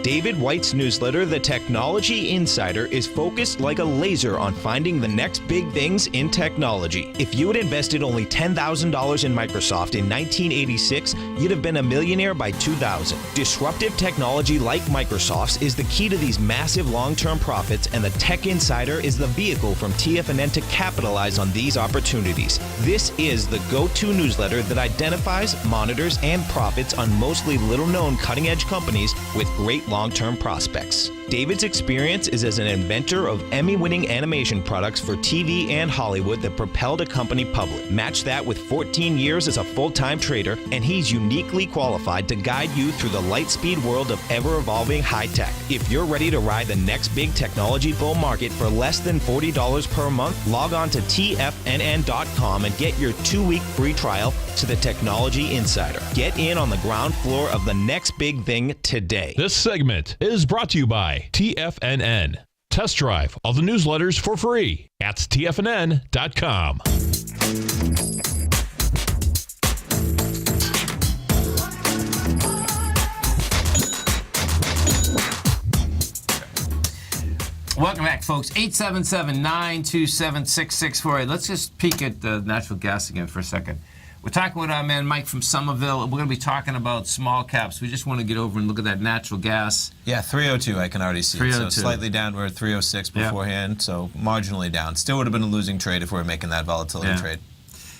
David White's newsletter, The Technology Insider, is focused like a laser on finding the next big things in technology. If you had invested only $10,000 in Microsoft in 1986, you'd have been a millionaire by 2000. Disruptive technology like Microsoft's is the key to these massive long-term profits, and the Tech Insider is the vehicle from TFNN to capitalize on these opportunities. This is the go-to newsletter that identifies, monitors, and profits on mostly little-known cutting-edge companies with great long-term prospects. David's experience is as an inventor of Emmy-winning animation products for TV and Hollywood that propelled a company public. Match that with 14 years as a full-time trader, and he's uniquely qualified to guide you through the light-speed world of ever-evolving high-tech. If you're ready to ride the next big technology bull market for less than $40 per month, log on to TFNN.com and get your 2-week free trial to the Technology Insider. Get in on the ground floor of the next big thing today. This segment is brought to you by TFNN. Test drive all the newsletters for free at TFNN.com. Welcome back, folks. 877-927-6648. Let's just peek at natural gas again for a second. We're talking with our man Mike from Somerville. We're going to be talking about small caps. We just want to get over and look at that natural gas. Yeah, 302 I can already see. 302. So slightly down. We're at 306 beforehand, so marginally down. Still would have been a losing trade if we were making that volatility trade.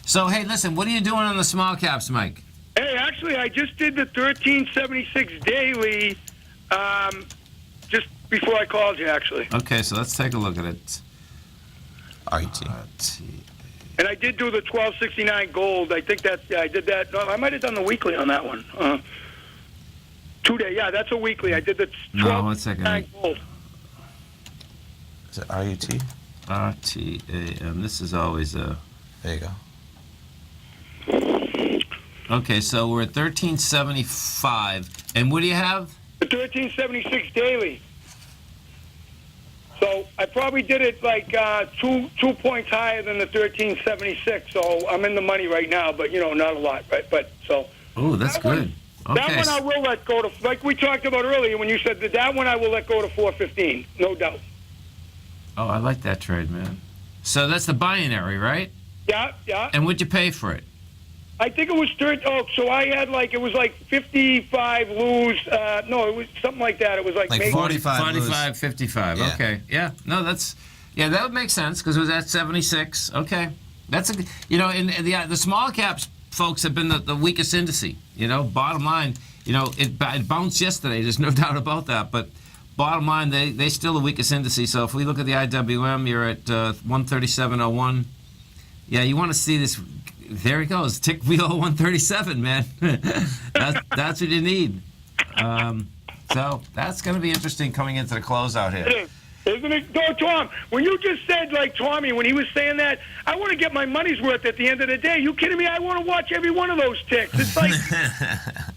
So, hey, listen, what are you doing on the small caps, Mike? Hey, actually, I just did the 1376 daily just before I called you, actually. Okay, so let's take a look at it. RET. And I did do the 1269 gold. I think that I did that. No, I might have done the weekly on that one. 2 day. Yeah, that's a weekly. I did the 1269 gold. Is it RET? RTAM. This is always a... There you go. Okay, so we're at 1375. And what do you have? The 1376 daily. So I probably did it like 2 points higher than the 1376. So I'm in the money right now, but not a lot, right? But so. Oh, that's good. Okay. That one I will let go to, like we talked about earlier when you said that one I will let go to 415, no doubt. Oh, I like that trade, man. So that's the binary, right? Yeah. And what'd you pay for it? I think it was 30. Oh, so I had it was like 55 lose. No, it was something like that. It was like maybe 45, 55. Yeah. Okay. Yeah. No, that would make sense because it was at 76. Okay. That's in the small caps, folks, have been the weakest indice. Bottom line, it bounced yesterday. There's no doubt about that. But bottom line, they still the weakest indice. So if we look at the IWM, you're at 137.01. Yeah, you want to see this. There he goes. Tick wheel 137, man. That's what you need. So that's going to be interesting coming into the closeout here. Isn't it? No, Tom, when you just said, like Tommy, when he was saying that, I want to get my money's worth at the end of the day. You kidding me? I want to watch every one of those ticks. It's like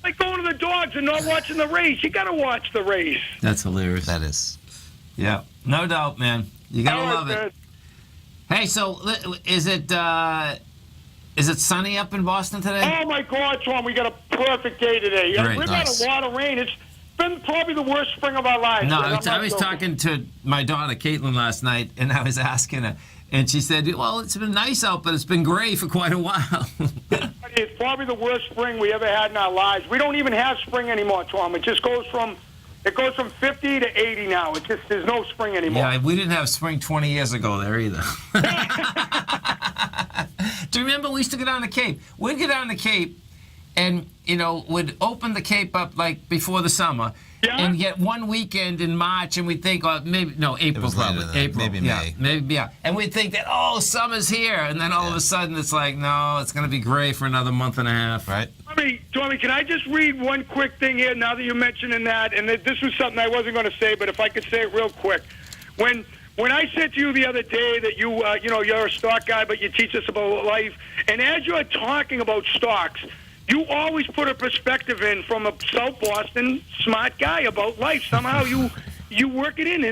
like going to the dogs and not watching the race. You got to watch the race. That's hilarious. That is. Yeah, no doubt, man. You got to love it. Hey, so is it sunny up in Boston today? Oh, my God, Tom, we got a perfect day today. Great, We've had a lot of rain. It's been probably the worst spring of our lives. No, I was talking to my daughter, Caitlin, last night, and I was asking her, and she said, well, it's been nice out, but it's been gray for quite a while. It's probably the worst spring we ever had in our lives. We don't even have spring anymore, Tom. It just goes from 50 to 80 now. It just there's no spring anymore. Yeah, we didn't have spring 20 years ago there either. Do you remember we used to go down the Cape? We'd go down the Cape and, would open the Cape up like before the summer and get one weekend in March and we'd think, April probably. April. Maybe May. Maybe. And we'd think that, summer's here. And then all of a sudden it's like, no, it's going to be gray for another month and a half. Right. Tommy, can I just read one quick thing here now that you're mentioning that? And this was something I wasn't going to say, but if I could say it real quick. When I said to you the other day that you're a stock guy, but you teach us about life, and as you're talking about stocks, you always put a perspective in from a South Boston smart guy about life. Somehow you work it in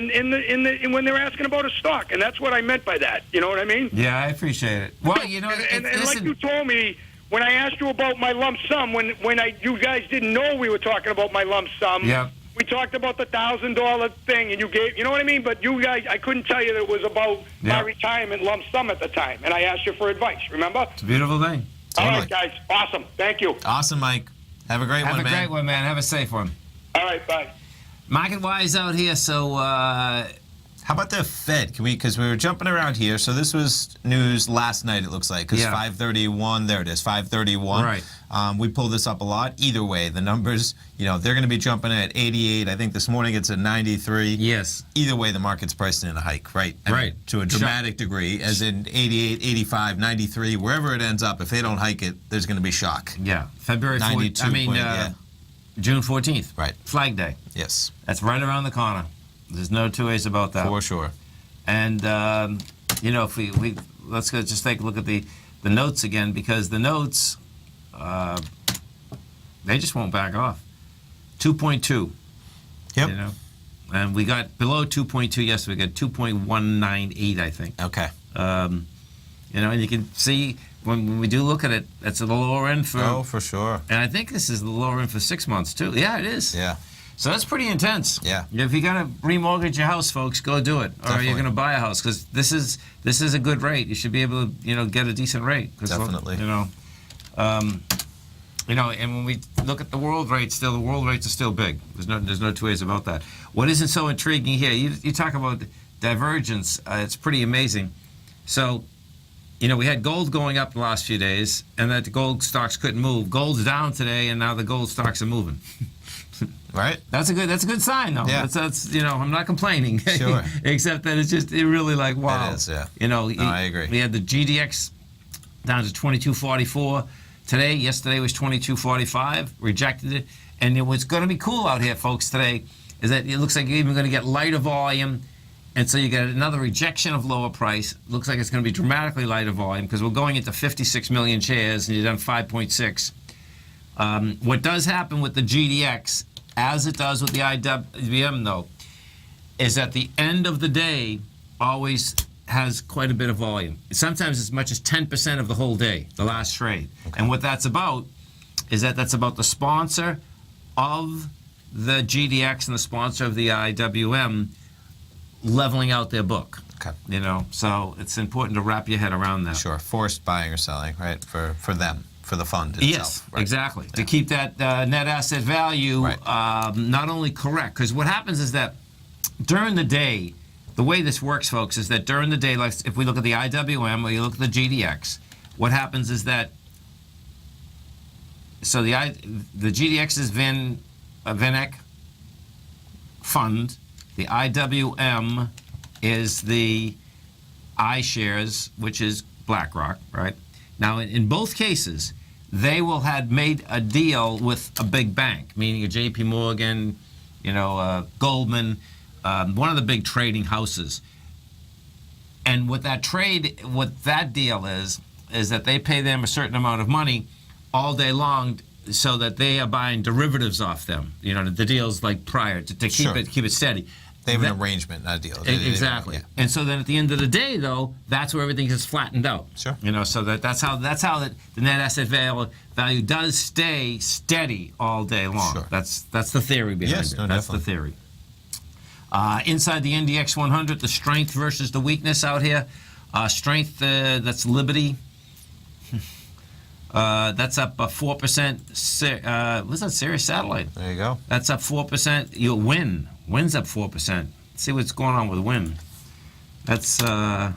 when they're asking about a stock, and that's what I meant by that. You know what I mean? Yeah, I appreciate it. Well, and like you told me when I asked you about my lump sum, when you guys didn't know we were talking about my lump sum. Yeah. We talked about the $1,000 thing, and you gave, you know what I mean? But you guys, I couldn't tell you that it was about my retirement lump sum at the time, and I asked you for advice. Remember? It's a beautiful thing. All right, guys. Awesome. Thank you. Awesome, Mike. Have a great one, man. Have a great one, man. Have a safe one. All right, bye. Market-wise out here, so... How about the Fed? Because we were jumping around here. So this was news last night, it looks like. Because 531, there it is, 531. Right. We pulled this up a lot. Either way, the numbers, they're going to be jumping at 88. I think this morning it's at 93. Yes. Either way, the market's priced in a hike, right? Right. To a dramatic degree, as in 88, 85, 93, wherever it ends up, if they don't hike it, there's going to be shock. Yeah. February 14th. June 14th. Right. Flag Day. Yes. That's right around the corner. There's no two ways about that. For sure. And, if we let's go just take a look at the notes again, because the notes, they just won't back off. 2.2. Yep. And we got below 2.2 yesterday. We got 2.198, I think. Okay. And you can see when we do look at it, that's at the lower end for... Oh, for sure. And I think this is the lower end for 6 months, too. Yeah, it is. Yeah. So that's pretty intense. Yeah. If you're going to remortgage your house, folks, go do it. Definitely. Or you're going to buy a house, because this is a good rate. You should be able to, get a decent rate. Definitely. You know, and when we look at the world rates, the world rates are still big. There's no two ways about that. What isn't so intriguing here? You talk about divergence. It's pretty amazing. So, you know, we had gold going up the last few days, and that the gold stocks couldn't move. Gold's down today, and now the gold stocks are moving. Right. That's a good sign, though. Yeah. That's you know, I'm not complaining. Sure. Except that it really like wow. It is, yeah. You know, I agree. We had the GDX down to 2244 today. Yesterday was 2245. Rejected it. And what's going to be cool out here, folks, today is that it looks like you're even going to get lighter volume, and so you get another rejection of lower price. Looks like it's going to be dramatically lighter volume because we're going into 56 million shares, and you've done 5.6. What does happen with the GDX, as it does with the IWM, though, is at the end of the day always has quite a bit of volume. Sometimes as much as 10% of the whole day, the last trade. Okay. And what that's about is that's about the sponsor of the GDX and the sponsor of the IWM leveling out their book. Okay. You know, so it's important to wrap your head around that. Sure. Forced buying or selling, right? For them, for the fund itself. Yes, right? exactly. Yeah. To keep that net asset value right. Not only correct, because what happens is that during the day, the way this works, folks, is that during the day, like if we look at the IWM or you look at the GDX, what happens is that so the GDX is VanEck fund, the IWM is the iShares, which is BlackRock, right? Now, in both cases, they will have made a deal with a big bank, meaning a J.P. Morgan, you know, Goldman, one of the big trading houses. And what that deal is that they pay them a certain amount of money all day long so that they are buying derivatives off them. You know, the deal's like prior to keep sure. keep it steady. They have an arrangement, not a deal. Exactly. Yeah. And so then at the end of the day, though, that's where everything is flattened out. Sure. You know, so that's how the net asset value does stay steady all day long. Sure. That's the theory behind it. No, that's definitely. the theory. Inside the NDX 100, the strength versus the weakness out here. Strength, that's Liberty. That's up 4%. What's that, Sirius Satellite? There you go. That's up 4%. Win's up 4%. Let's see what's going on with Win. That's, there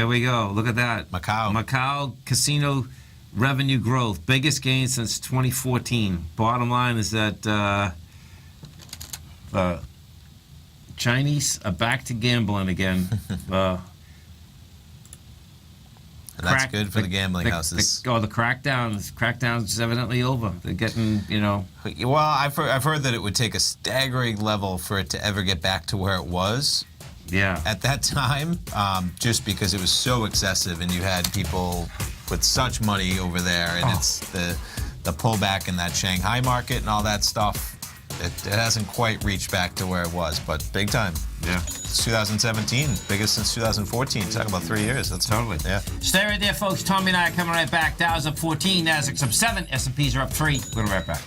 we go. Look at that. Macau casino revenue growth. Biggest gain since 2014. Bottom line is that Chinese are back to gambling again. And that's good for the gambling houses. The crackdown is evidently over. They're getting, you know. Well, I've heard that it would take a staggering level for it to ever get back to where it was. Yeah. At that time, just because it was so excessive, and you had people with such money over there, and it's the pullback in that Shanghai market and all that stuff. It hasn't quite reached back to where it was, but big time. Yeah. It's 2017, biggest since 2014. Talk about 3 years. That's totally. Yeah. Stay right there, folks. Tommy and I are coming right back. Dow's up 14, Nasdaq's up 7, S&Ps are up 3. We'll be right back.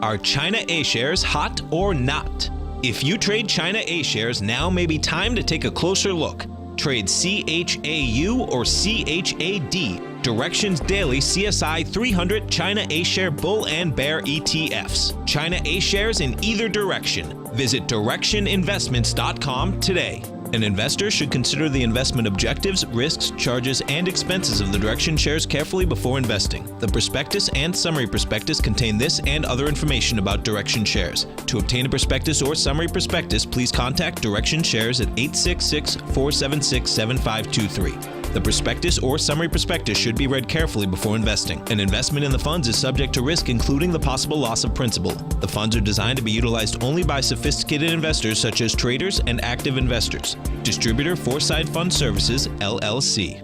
Are China A shares hot or not? If you trade China A shares, now may be time to take a closer look. Trade CHAU or CHAD, Directions Daily CSI 300 China A-Share Bull and Bear ETFs. China A-Shares in either direction. Visit directioninvestments.com today. An investor should consider the investment objectives, risks, charges, and expenses of the Direction shares carefully before investing. The prospectus and summary prospectus contain this and other information about Direction shares. To obtain a prospectus or summary prospectus, please contact Direction shares at 866-476-7523. The prospectus or summary prospectus should be read carefully before investing. An investment in the funds is subject to risk, including the possible loss of principal. The funds are designed to be utilized only by sophisticated investors such as traders and active investors. Distributor Foreside Fund Services, LLC.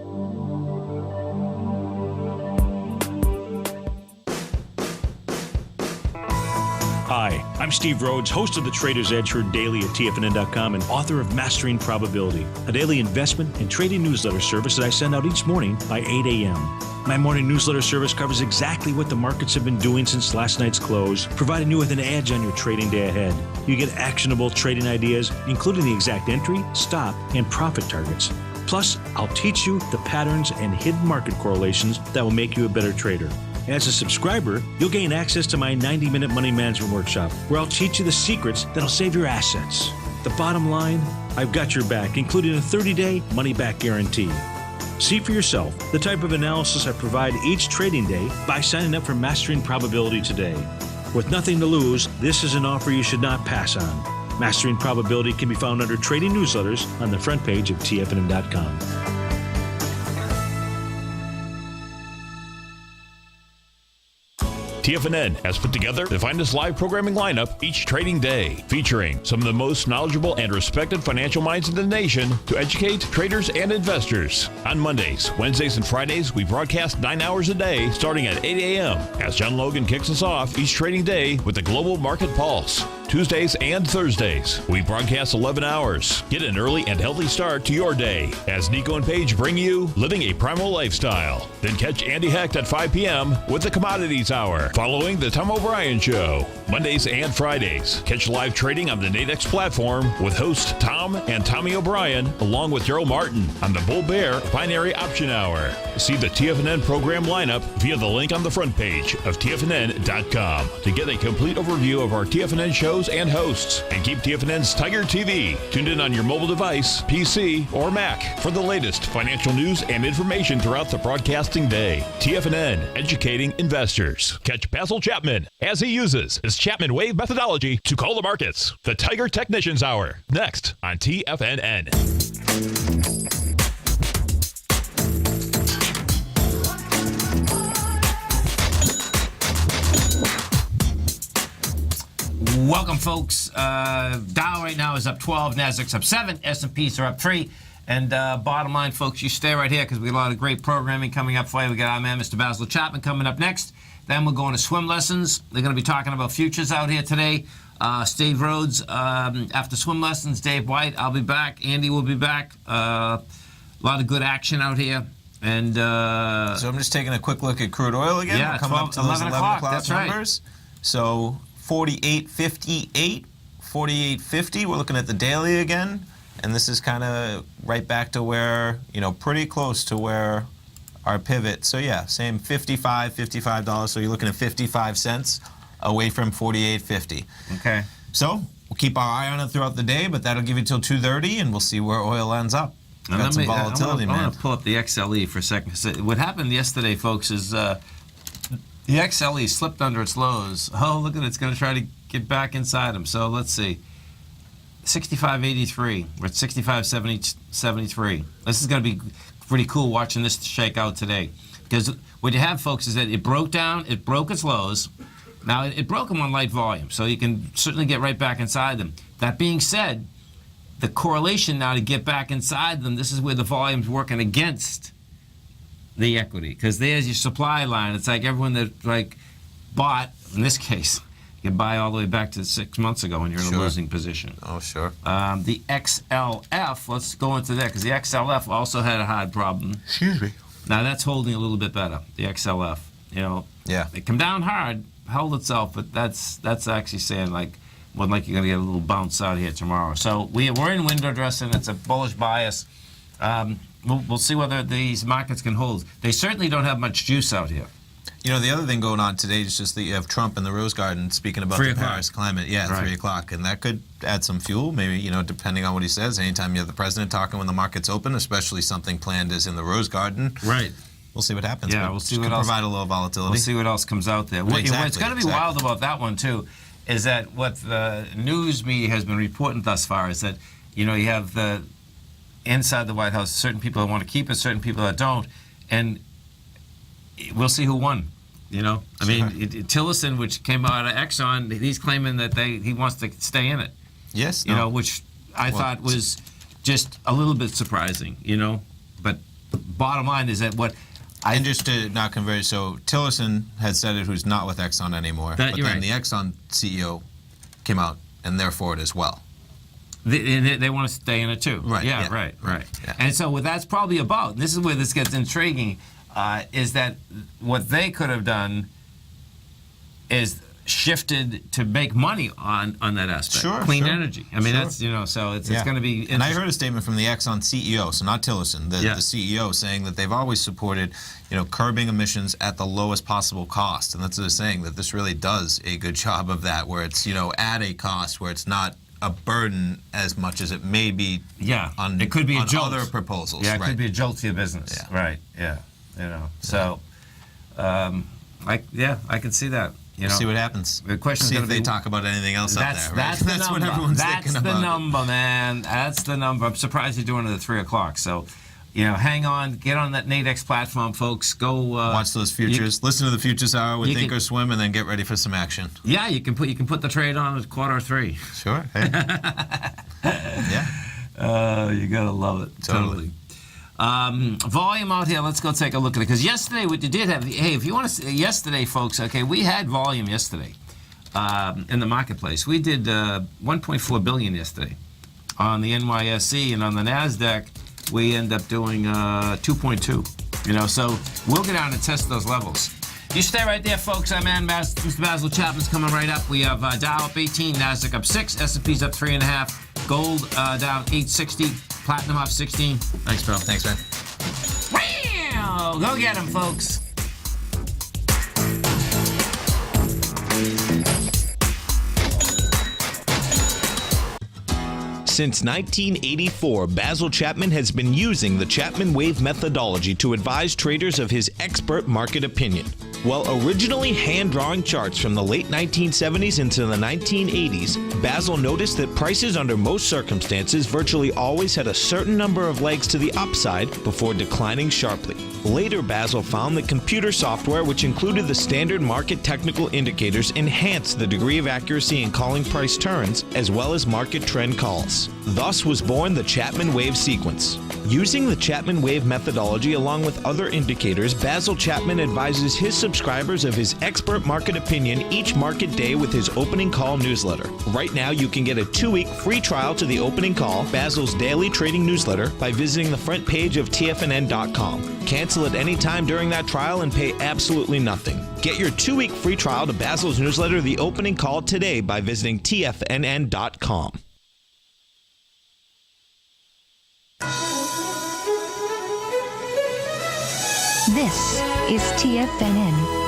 Hi, I'm Steve Rhodes, host of the Trader's Edge, heard daily at TFNN.com and author of Mastering Probability, a daily investment and trading newsletter service that I send out each morning by 8 a.m. My morning newsletter service covers exactly what the markets have been doing since last night's close, providing you with an edge on your trading day ahead. You get actionable trading ideas, including the exact entry, stop, and profit targets. Plus, I'll teach you the patterns and hidden market correlations that will make you a better trader. As a subscriber, you'll gain access to my 90-minute money management workshop, where I'll teach you the secrets that'll save your assets. The bottom line, I've got your back, including a 30-day money-back guarantee. See for yourself the type of analysis I provide each trading day by signing up for Mastering Probability today. With nothing to lose, this is an offer you should not pass on. Mastering Probability can be found under Trading Newsletters on the front page of TFNN.com. TFNN has put together the finest live programming lineup each trading day, featuring some of the most knowledgeable and respected financial minds in the nation to educate traders and investors. On Mondays, Wednesdays, and Fridays, we broadcast 9 hours a day starting at 8 a.m. as John Logan kicks us off each trading day with the Global Market Pulse. Tuesdays and Thursdays, we broadcast 11 hours. Get an early and healthy start to your day as Nico and Paige bring you Living a Primal Lifestyle. Then catch Andy Hecht at 5 p.m. with the Commodities Hour, following the Tom O'Brien Show. Mondays and Fridays, catch live trading on the Nadex platform with host Tom and Tommy O'Brien, along with Daryl Martin on the Bull Bear Binary Option Hour. See the TFNN program lineup via the link on the front page of TFNN.com to get a complete overview of our TFNN shows and hosts. And keep TFNN's Tiger TV tuned in on your mobile device, PC, or Mac for the latest financial news and information throughout the broadcasting day. TFNN, educating investors. Catch Basil Chapman as he uses his Chapman Wave methodology to call the markets. The Tiger Technicians Hour, next on TFNN. Welcome, folks. Dow right now is up 12, Nasdaq's up 7, S&Ps are up 3. And bottom line, folks, you stay right here because we have a lot of great programming coming up for you. We got our man, Mr. Basil Chapman, coming up next. Then we're going to swim lessons. They're going to be talking about futures out here today. Steve Rhodes, after swim lessons, Dave White, I'll be back. Andy will be back. A lot of good action out here. And so I'm just taking a quick look at crude oil again. Yeah, we're coming up to those 11 o'clock that's numbers. Right. So 48.58, 48.50. We're looking at the daily again. And this is kind of right back to where, pretty close to where our pivot. So yeah, same $55. So you're looking at 55 cents away from 48.50. Okay. So we'll keep our eye on it throughout the day, but that'll give you till 2:30, and we'll see where oil ends up. Got some volatility, man. I want to pull up the XLE for a second. So what happened yesterday, folks, is the XLE slipped under its lows. Oh, look at it. It's going to try to get back inside them. So let's see. 65.83. We're at 65.73. This is going to be pretty cool watching this shake out today. Because what you have, folks, is that it broke down, it broke its lows. Now, it broke them on light volume, so you can certainly get right back inside them. That being said, the correlation now to get back inside them, this is where the volume's working against the equity. Because there's your supply line. It's like everyone that bought, in this case, you can buy all the way back to 6 months ago when you're in a losing position. Oh, sure. The XLF, let's go into that, because the XLF also had a hard problem. Excuse me. Now that's holding a little bit better, the XLF. Yeah. It come down hard, held itself, but that's actually saying you're going to get a little bounce out here tomorrow. So we're in window dressing. It's a bullish bias. We'll see whether these markets can hold. They certainly don't have much juice out here. The other thing going on today is just that you have Trump in the Rose Garden speaking about the Paris climate. Yeah, right. 3 o'clock. And that could add some fuel, maybe, depending on what he says. Anytime you have the president talking when the market's open, especially something planned as in the Rose Garden. Right. We'll see what happens. Yeah, we'll see what else. Provide a little volatility. We'll see what else comes out there. What's going to be wild about that one, too, is that what the news media has been reporting thus far is that, you have the inside the White House, certain people that want to keep it, certain people that don't. And we'll see who won. Tillerson, which came out of Exxon, he's claiming that he wants to stay in it. Yes. Which I thought was just a little bit surprising, But bottom line is that and just to not convert, so Tillerson had said it, who's not with Exxon anymore. But then the Exxon CEO came out and they're for it as well. They want to stay in it too. Right. Yeah. Right. Yeah. And so what that's probably about, and this is where this gets intriguing, is that what they could have done is shifted to make money on that aspect. Sure, Clean sure. energy. I mean, Sure. that's, so it's going to be. And I heard a statement from the Exxon CEO, so not Tillerson, the CEO, saying that they've always supported, curbing emissions at the lowest possible cost, and that's what they're saying, that this really does a good job of that, where it's at a cost where it's not a burden as much as it may be. On it could be a jolt. Other proposals. Yeah, it right. could be a jolt to your business. Yeah. Right. Yeah. So, I can see that. We'll see what happens. The question see is if they talk about anything else out there. Right? That's the That's number. what everyone's That's thinking about. the number, man. That's the number. I'm surprised you're doing it at 3 o'clock. So, hang on. Get on that Nadex platform, folks. Go watch those futures. Listen to the Futures Hour with Thinkorswim, and then get ready for some action. Yeah, you can put the trade on at 2:45. Sure. Hey. Yeah. You gotta love it. Totally. Volume out here. Let's go take a look at it. Because yesterday, what you did have. Hey, if you want to. Yesterday, folks. Okay, we had volume yesterday in the marketplace. We did 1.4 billion yesterday on the NYSE, and on the Nasdaq, we end up doing 2.2. So we'll get down and test those levels. You stay right there, folks. I'm Mr. Basil Chapman's coming right up. We have Dow up 18, Nasdaq up 6, S&P's up 3.5, gold down 860, platinum up 16. Thanks, bro. Thanks, man. Wow! Go get them, folks. Since 1984, Basil Chapman has been using the Chapman Wave methodology to advise traders of his expert market opinion. While originally hand-drawing charts from the late 1970s into the 1980s, Basil noticed that prices under most circumstances virtually always had a certain number of legs to the upside before declining sharply. Later, Basil found that computer software, which included the standard market technical indicators, enhanced the degree of accuracy in calling price turns, as well as market trend calls. Thus was born the Chapman Wave sequence. Using the Chapman Wave methodology along with other indicators, Basil Chapman advises his subscribers of his expert market opinion each market day with his opening call newsletter. Right now, you can get a 2-week free trial to the opening call, Basil's daily trading newsletter, by visiting the front page of TFNN.com. Cancel at any time during that trial and pay absolutely nothing. Get your 2-week free trial to Basil's newsletter, The Opening Call, today by visiting TFNN.com. This is TFNN.